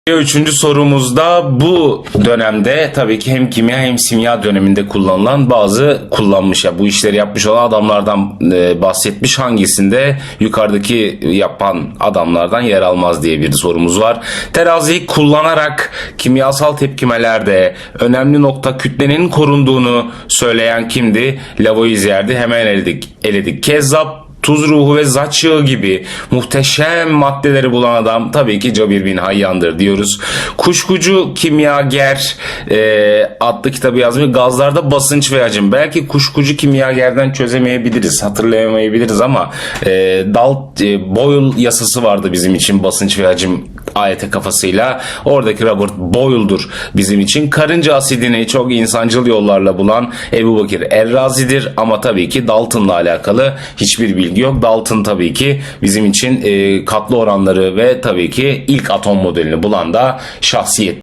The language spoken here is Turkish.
Üçüncü sorumuzda bu dönemde tabii ki hem kimya hem simya döneminde kullanılan bazı kullanmış ya bu işleri yapmış olan adamlardan bahsetmiş. Hangisinde yukarıdaki yapan adamlardan yer almaz diye bir sorumuz var. Teraziyi kullanarak kimyasal tepkimelerde önemli nokta kütlenin korunduğunu söyleyen kimdi? Lavoisier'di. Hemen eledik. Kezzap, tuz ruhu ve zaç yağı gibi muhteşem maddeleri bulan adam tabii ki Cabir bin Hayyan'dır diyoruz. Kuşkucu kimyager adlı kitabı yazmış. Gazlarda basınç ve hacim. Belki kuşkucu kimyagerden çözemeyebiliriz, hatırlayamayabiliriz ama Boyle yasası vardı bizim için basınç ve hacim AYT kafasıyla. Oradaki Robert Boyle'dur bizim için. Karınca asidini çok insancıl yollarla bulan Ebubekir Er-Razi'dir ama tabii ki Dalton'la alakalı hiçbir bilgi yok. Dalton tabii ki bizim için katlı oranları ve tabii ki ilk atom modelini bulan da şahsiyet.